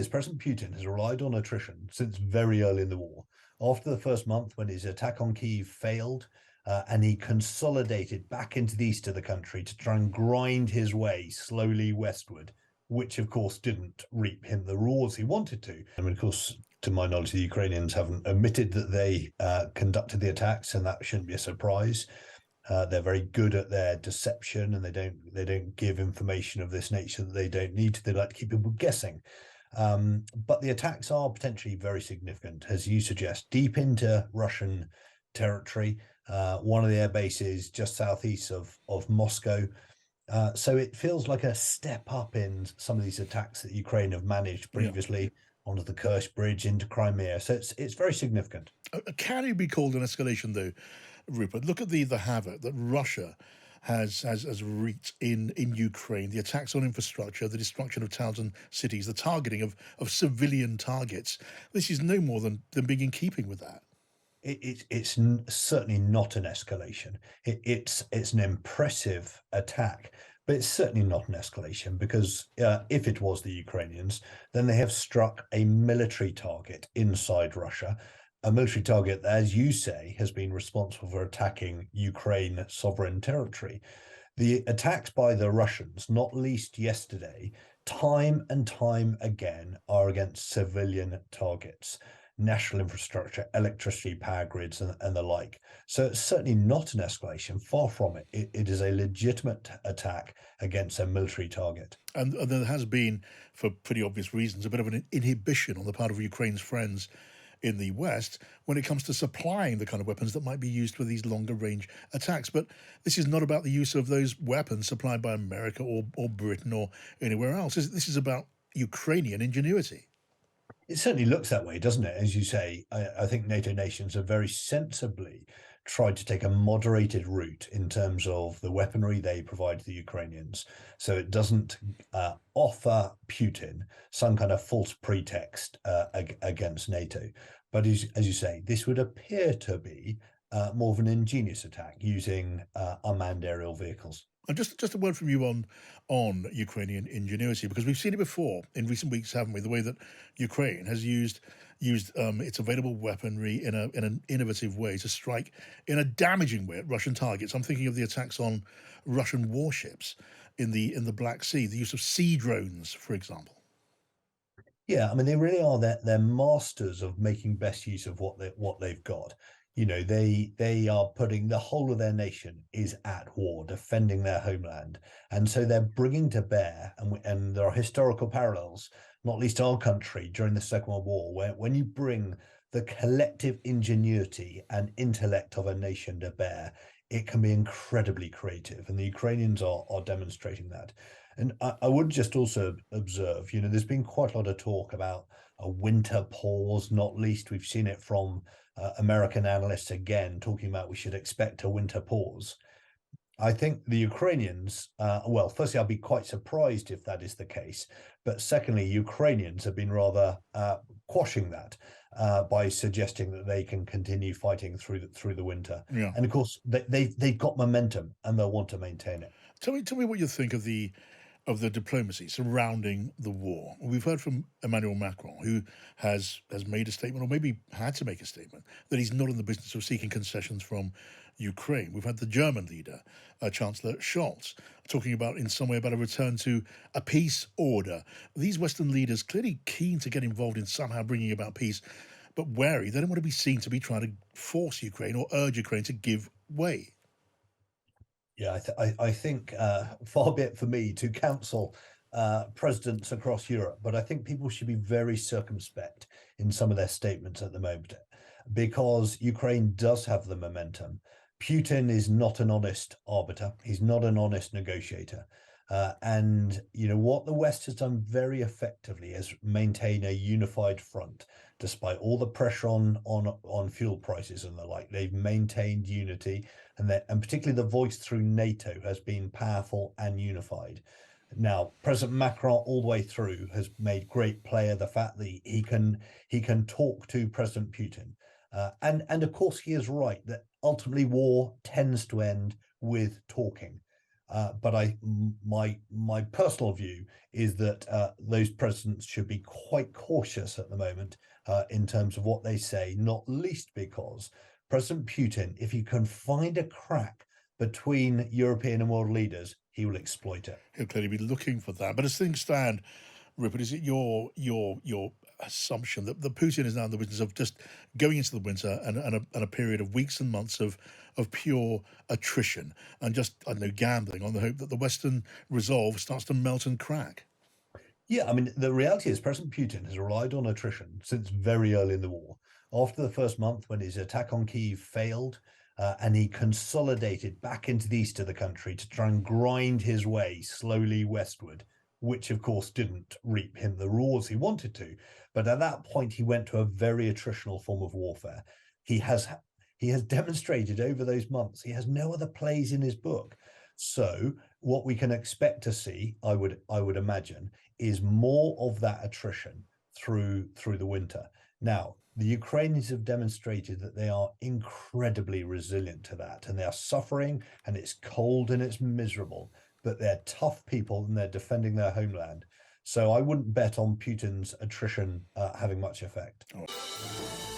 is President Putin has relied on attrition since very early in the war. After the first month, when his attack on Kyiv failed, and he consolidated back into the east of the country to try and grind his way slowly westward, which of course didn't reap him the rewards he wanted to. I mean, of course, to my knowledge, the Ukrainians haven't admitted that they conducted the attacks, and that shouldn't be a surprise. They're very good at their deception, and they don't give information of this nature that they don't need to. They like to keep people guessing. But the attacks are potentially very significant, as you suggest, deep into Russian territory. One of the air bases just southeast of Moscow. So it feels like a step up in some of these attacks that Ukraine have managed previously onto the Kerch Bridge into Crimea. So it's very significant. Can it be called an escalation, though, Rupert? Look at the havoc that Russia has wreaked in Ukraine, the attacks on infrastructure, the destruction of towns and cities, the targeting of civilian targets. This is no more than being in keeping with that. It's certainly not an escalation. It's an impressive attack, but it's certainly not an escalation, because if it was the Ukrainians, then they have struck a military target inside Russia, a military target that, as you say, has been responsible for attacking Ukraine sovereign territory. The attacks by the Russians, not least yesterday, time and time again, are against civilian targets, national infrastructure, electricity, power grids, and the like. So it's certainly not an escalation. Far from it. It is a legitimate attack against a military target. And there has been, for pretty obvious reasons, a bit of an inhibition on the part of Ukraine's friends in the West when it comes to supplying the kind of weapons that might be used for these longer range attacks. But this is not about the use of those weapons supplied by America or Britain or anywhere else. This is about Ukrainian ingenuity. It certainly looks that way, doesn't it? As you say, I think NATO nations have very sensibly tried to take a moderated route in terms of the weaponry they provide to the Ukrainians. So it doesn't offer Putin some kind of false pretext against NATO. But as you say, this would appear to be more of an ingenious attack using unmanned aerial vehicles. And just a word from you on Ukrainian ingenuity, because we've seen it before in recent weeks, haven't we? The way that Ukraine has used its available weaponry in an innovative way to strike in a damaging way at Russian targets. I'm thinking of the attacks on Russian warships in the Black Sea, the use of sea drones, for example. Yeah, I mean, they really are. They're masters of making best use of what they've got. You know, they are putting the whole of their nation is at war, defending their homeland, and so they're bringing to bear. And there are historical parallels, not least our country during the Second World War, where when you bring the collective ingenuity and intellect of a nation to bear, it can be incredibly creative, and the Ukrainians are demonstrating that. And I would just also observe, you know, there's been quite a lot of talk about a winter pause, not least we've seen it from American analysts again, talking about we should expect a winter pause. I think the Ukrainians, well, firstly, I'll be quite surprised if that is the case. But secondly, Ukrainians have been rather quashing that by suggesting that they can continue fighting through the winter. Yeah. And of course, they've got momentum and they'll want to maintain it. Tell me what you think of the diplomacy surrounding the war. We've heard from Emmanuel Macron, who has made a statement, or maybe had to make a statement, that he's not in the business of seeking concessions from Ukraine. We've had the German leader, Chancellor Scholz, talking about in some way about a return to a peace order. These Western leaders clearly keen to get involved in somehow bringing about peace, but wary. They don't want to be seen to be trying to force Ukraine or urge Ukraine to give way. Yeah, I think far be it for me to counsel presidents across Europe, but I think people should be very circumspect in some of their statements at the moment, because Ukraine does have the momentum. Putin is not an honest arbiter. He's not an honest negotiator. And you know what the West has done very effectively is maintain a unified front, despite all the pressure on fuel prices and the like. They've maintained unity, and particularly the voice through NATO has been powerful and unified. Now, President Macron, all the way through, has made great play of the fact that he can talk to President Putin, and of course he is right that ultimately war tends to end with talking. My personal view is that those presidents should be quite cautious at the moment in terms of what they say, not least because President Putin, if he can find a crack between European and world leaders, he will exploit it. He'll clearly be looking for that. But as things stand, Rupert, is it your assumption that Putin is now in the business of just going into the winter and a period of weeks and months of pure attrition and just, I don't know, gambling on the hope that the Western resolve starts to melt and crack? Yeah, I mean, the reality is President Putin has relied on attrition since very early in the war. After the first month, when his attack on Kyiv failed, and he consolidated back into the east of the country to try and grind his way slowly westward, which of course didn't reap him the rewards he wanted to. But at that point, he went to a very attritional form of warfare. He has he has demonstrated over those months he has no other plays in his book. So what we can expect to see, I would imagine, is more of that attrition through the winter. Now, the Ukrainians have demonstrated that they are incredibly resilient to that, and they are suffering, and it's cold and it's miserable, but they're tough people and they're defending their homeland. So I wouldn't bet on Putin's attrition having much effect. Oh.